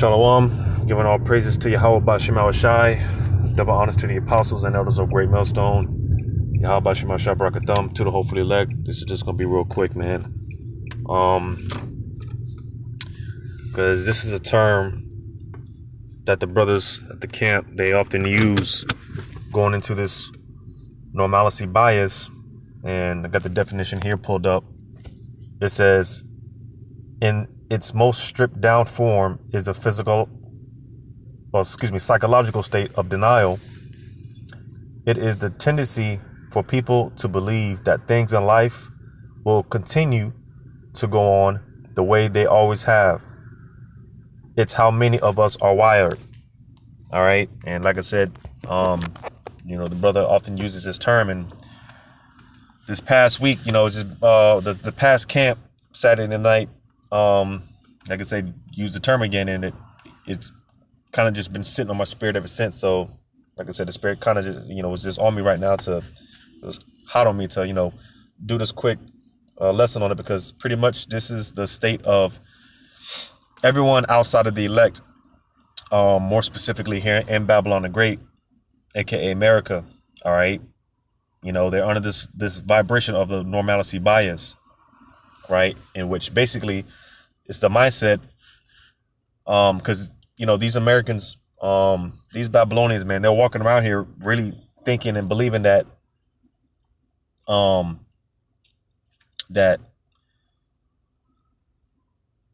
Shalom, giving all praises to Yahweh Bashim Shai, double honors to the apostles and elders of Great Millstone, Yahweh Bashim Shai Barakatham, to the hopefully elect. This is just gonna be real quick, man. Because this is a term that the brothers at the camp, they often use going into this normalcy bias, and I got the definition here pulled up. It says, in its most stripped down form is the psychological state of denial. It is the tendency for people to believe that things in life will continue to go on the way they always have. It's how many of us are wired. All right. And like I said, the brother often uses this term. And this past week, just the past camp Saturday night, like I said, use the term again, and it's kind of just been sitting on my spirit ever since. So, like I said, the spirit kind of just, was just on me right now it was hot on me to, do this quick lesson on it, because pretty much this is the state of everyone outside of the elect, more specifically here in Babylon the Great, aka America. All right. They're under this vibration of the normalcy bias, right? In which basically it's the mindset, because these Americans, these Babylonians, man, they're walking around here really thinking and believing that that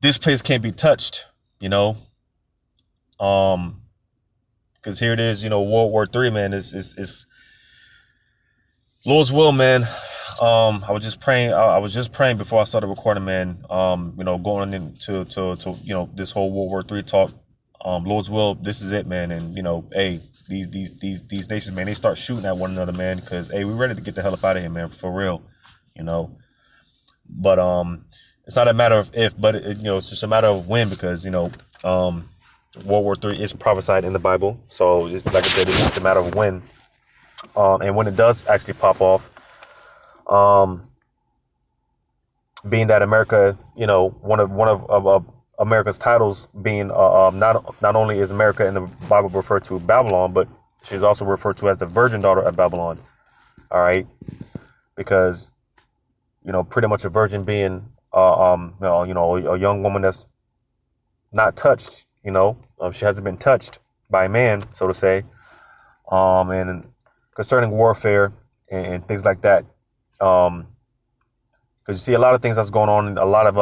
this place can't be touched, because here it is, World War III, man, is Lord's will, man. I was just praying before I started recording, man. Going into this whole World War III talk. Lord's will, this is it, man. And hey, these nations, man, they start shooting at one another, man, because hey, we're ready to get the hell up out of here, man, for real. But it's not a matter of if, but it's just a matter of when, because World War III is prophesied in the Bible. So it's, like I said, it's just a matter of when. And when it does actually pop off, being that America, one of America's titles being not only is America in the Bible referred to Babylon, but she's also referred to as the virgin daughter of Babylon. All right, because pretty much a virgin being a young woman that's not touched. She hasn't been touched by a man, so to say. And concerning warfare and things like that. Because you see a lot of things that's going on in a lot of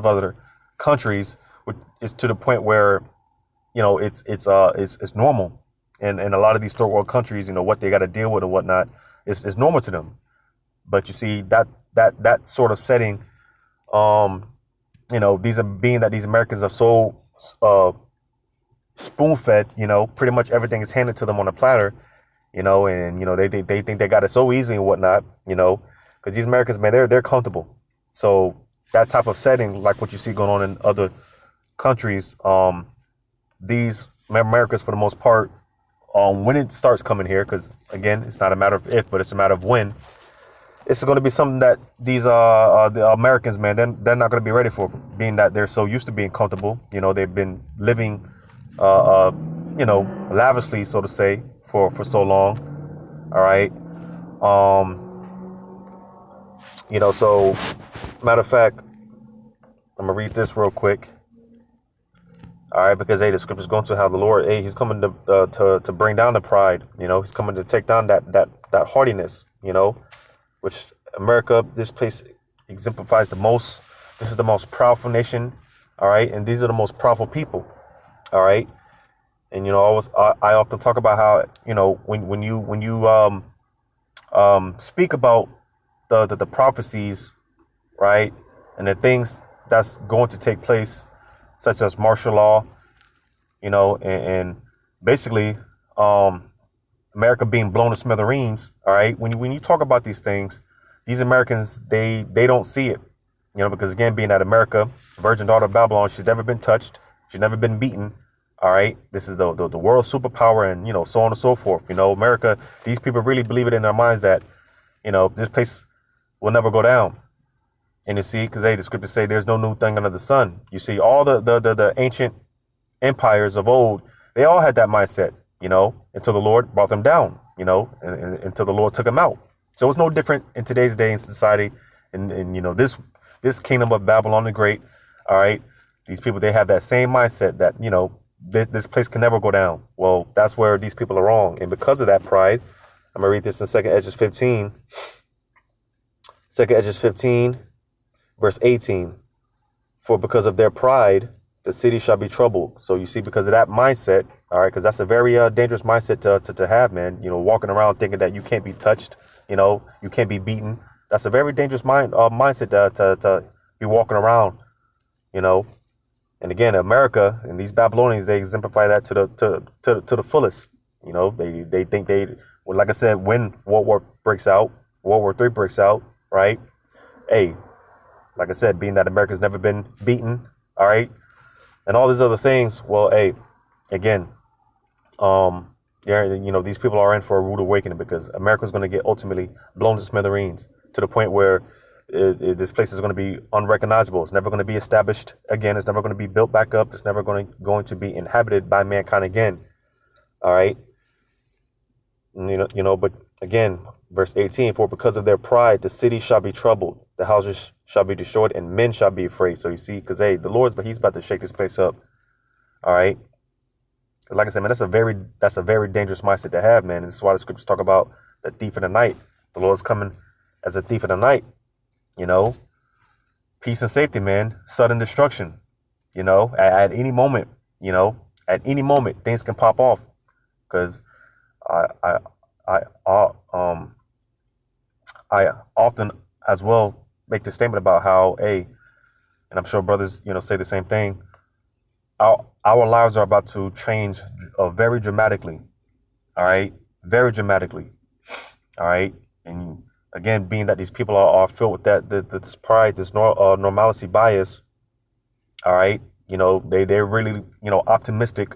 other countries, which is to the point where it's normal, and a lot of these third world countries, what they got to deal with and whatnot is normal to them. But you see that sort of setting, these Americans are so spoon fed, pretty much everything is handed to them on a platter, and they think they got it so easy and whatnot, because these Americans, man, they're comfortable. So that type of setting, like what you see going on in other countries, these Americans, for the most part, when it starts coming here, because again, it's not a matter of if, but it's a matter of when, it's going to be something that these the Americans, man, they're not going to be ready for, being that they're so used to being comfortable. They've been living, lavishly, so to say, for so long. All right. So matter of fact, I'm gonna read this real quick. All right, because hey, the scripture's going to how the Lord, hey, he's coming to bring down the pride. He's coming to take down that haughtiness. Which America, this place exemplifies the most. This is the most powerful nation. All right, and these are the most powerful people. All right. And I often talk about how when you speak about the prophecies, right, and the things that's going to take place, such as martial law, and basically America being blown to smithereens. All right, when you talk about these things, these Americans they don't see it, because again, being that America, virgin daughter of Babylon, she's never been touched, she's never been beaten. All right, this is the world superpower, and so on and so forth. America, these people really believe it in their minds that this place will never go down. And you see, because the scriptures say there's no new thing under the sun. You see, all the ancient empires of old, they all had that mindset, until the Lord brought them down, and until the Lord took them out. So it's no different in today's day in society. And this kingdom of Babylon the Great, all right, these people, they have that same mindset that, this place can never go down. Well, that's where these people are wrong. And because of that pride, I'm going to read this in 2nd Esdras 15. 2nd Esdras 15, verse 18. For because of their pride, the city shall be troubled. So you see, because of that mindset, all right, because that's a very dangerous mindset to have, man. Walking around thinking that you can't be touched, you can't be beaten. That's a very dangerous mindset to be walking around, And again, America and these Babylonians, they exemplify that to the fullest. They think well, like I said, when World War III breaks out, right? Hey, like I said, being that America's never been beaten, all right, and all these other things. Well, hey, again, these people are in for a rude awakening because America's going to get ultimately blown to smithereens to the point where this place is going to be unrecognizable. It's never going to be established again. It's never going to be built back up. It's never going to be inhabited by mankind again. All right. But again, verse 18, for because of their pride, the city shall be troubled, the houses shall be destroyed, and men shall be afraid. So you see, because, hey, the Lord's, but he's about to shake this place up. All right. Like I said, man, that's a very dangerous mindset to have, man. And this is why the scriptures talk about the thief in the night. The Lord's coming as a thief in the night. Peace and safety, man. Sudden destruction. At any moment, at any moment, things can pop off. Because I often as well make the statement about how, and I'm sure brothers, say the same thing. Our lives are about to change very dramatically. All right. Very dramatically. All right. And again, being that these people are filled with this pride, this normalcy bias. All right. They're really, optimistic.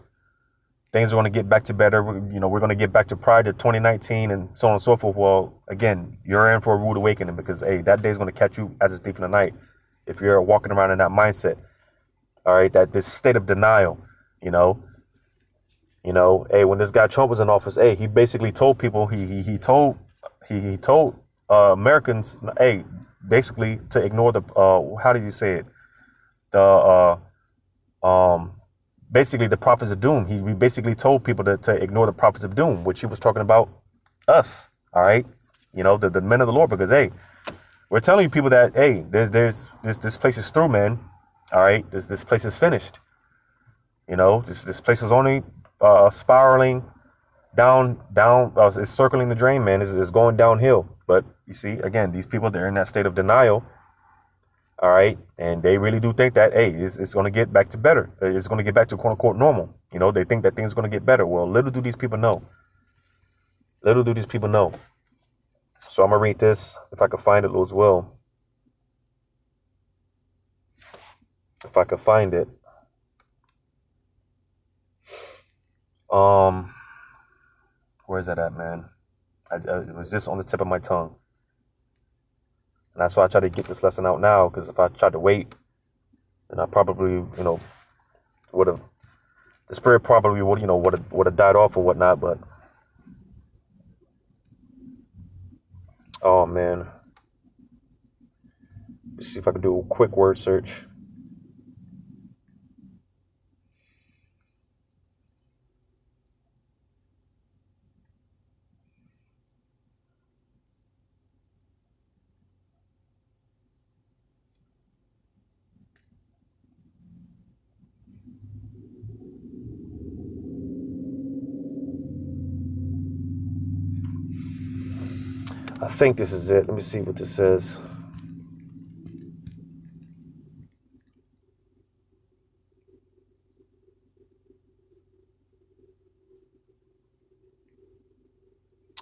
Things are going to get back to better. We're going to get back to prior to 2019 and so on and so forth. Well, again, you're in for a rude awakening because, hey, that day is going to catch you as a thief in the night if you're walking around in that mindset. All right, that this state of denial, hey, when this guy Trump was in office, hey, he basically told people, he told Americans, hey, basically to ignore the, how did you say it? Basically the prophets of doom. He basically told people to ignore the prophets of doom, which he was talking about us. All right. The men of the Lord, because, hey, we're telling you people that, hey, this place is through, man. All right. This place is finished. This place is only spiraling down. It's circling the drain, man. It's going downhill. But you see, again, these people, they're in that state of denial. All right. And they really do think that, hey, it's going to get back to better. It's going to get back to quote unquote normal. They think that things are going to get better. Well, little do these people know. Little do these people know. So I'm going to read this if I can find it, Lord's will. If I could find it. Where's that at, man? It was just on the tip of my tongue. And that's why I try to get this lesson out now, because if I tried to wait, then I probably, would have, the spirit probably would have died off or whatnot. But, oh man, let's see if I can do a quick word search. I think this is it. Let me see what this says.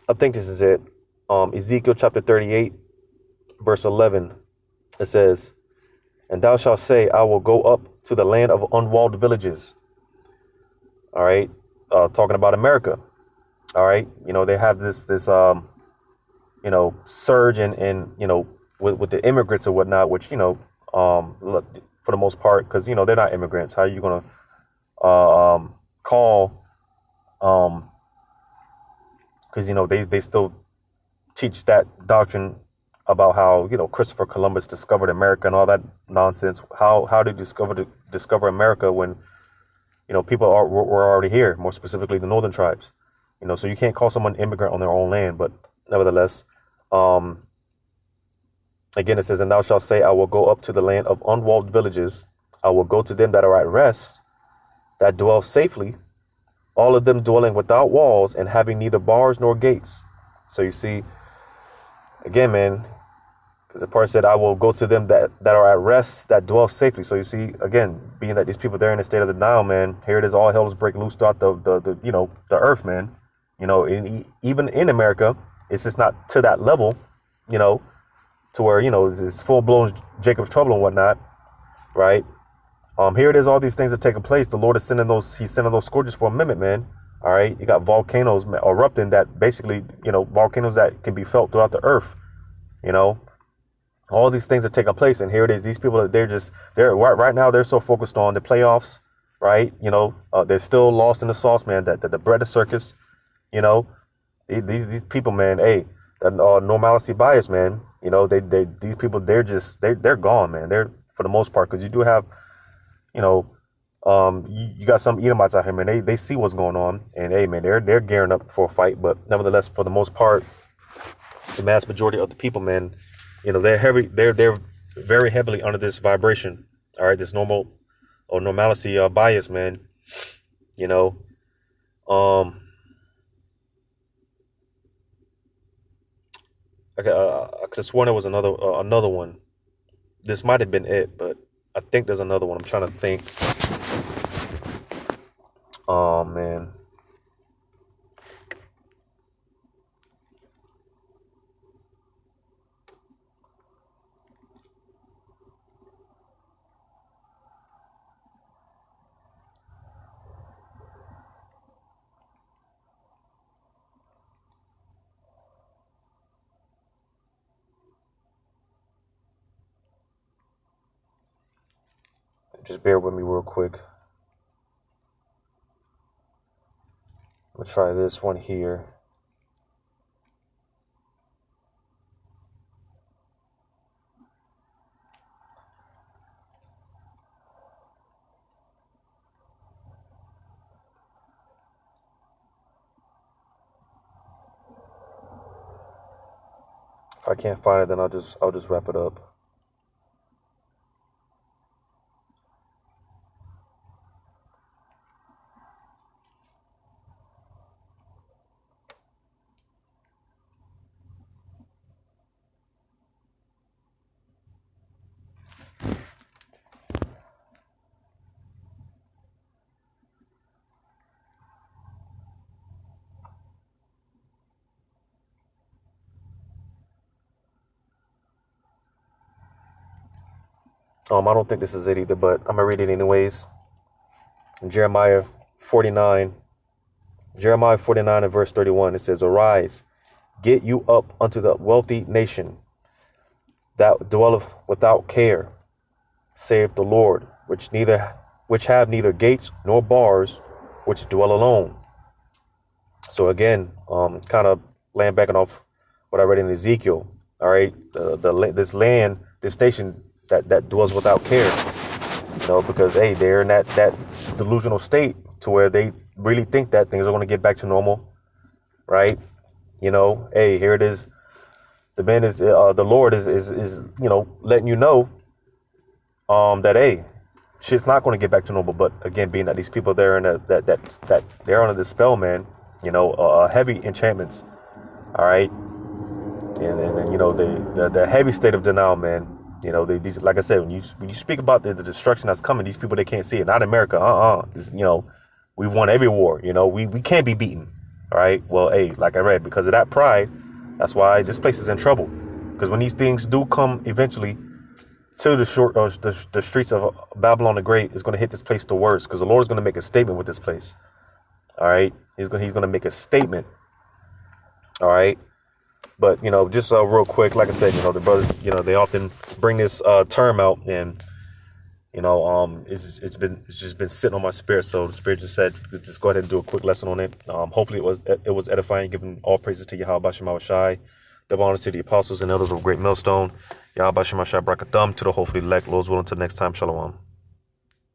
I think this is it. Ezekiel chapter 38, verse 11. It says, and thou shalt say, I will go up to the land of unwalled villages. All right. Talking about America. All right. They have this surge in with the immigrants or whatnot, which, for the most part, because, they're not immigrants. How are you going call, because they still teach that doctrine about how Christopher Columbus discovered America and all that nonsense. How did discover America when people were already here, more specifically the northern tribes. So you can't call someone immigrant on their own land. But nevertheless, again, it says, and thou shalt say, I will go up to the land of unwalled villages. I will go to them that are at rest, that dwell safely, all of them dwelling without walls and having neither bars nor gates. So you see, again, man, because the part said, I will go to them that are at rest, that dwell safely. So you see, again, being that these people, they're in a state of denial, man, here it is, all hell is breaking loose throughout the earth, man. Even in America, it's just not to that level, to where, it's full-blown Jacob's trouble and whatnot, right? Here it is, all these things are taking place. The Lord is he's sending those scourges for a minute, man. All right, you got volcanoes erupting that basically, volcanoes that can be felt throughout the earth, all these things are taking place. And here it is, these people, they're right now, they're so focused on the playoffs, right? They're still lost in the sauce, man, that the bread of circus, these people, man, hey, that normalcy bias, man, these people, they're gone, man. They're, for the most part, because you do have, you got some Edomites out here, man. They see what's going on, and hey, man, they're gearing up for a fight. But nevertheless, for the most part, the mass majority of the people, man, they're very heavily under this vibration. All right, this normalcy bias, man. Okay, I could have sworn there was another one. This might have been it, but I think there's another one. I'm trying to think. Oh, man. Just bear with me real quick. I'm going to try this one here. If I can't find it, then I'll just wrap it up. I don't think this is it either, but I'm gonna read it anyways. Jeremiah 49 and verse 31, it says, Arise, get you up unto the wealthy nation that dwelleth without care, saith the Lord, which have neither gates nor bars, which dwell alone. So again, kind of laying back off what I read in Ezekiel. All right, this land, this nation that dwells without care, because hey, they're in that delusional state to where they really think that things are going to get back to normal, right? Hey, here it is. The man is the Lord is letting you know that hey, shit's not going to get back to normal. But again, being that these people, they're in that they're under the spell, man. Heavy enchantments. All right, and the heavy state of denial, man. These, like I said, when you speak about the destruction that's coming, these people, they can't see it. Not America. We won every war. We can't be beaten. All right. Well, hey, like I read, because of that pride, that's why this place is in trouble. Because when these things do come eventually to the streets of Babylon the Great, is going to hit this place the worst. Because the Lord is going to make a statement with this place. All right. He's going to make a statement. All right. But, just real quick, like I said, the brothers, they often bring this term out, and It's just been sitting on my spirit. So the spirit just said, just go ahead and do a quick lesson on it. Hopefully it was edifying, giving all praises to Yahweh Bashem Shai, double honors to the apostles and elders of Great Millstone. Yahweh Bashem Shai Brakathum to the hopefully elect. Lord's willing, until next time. Shalom.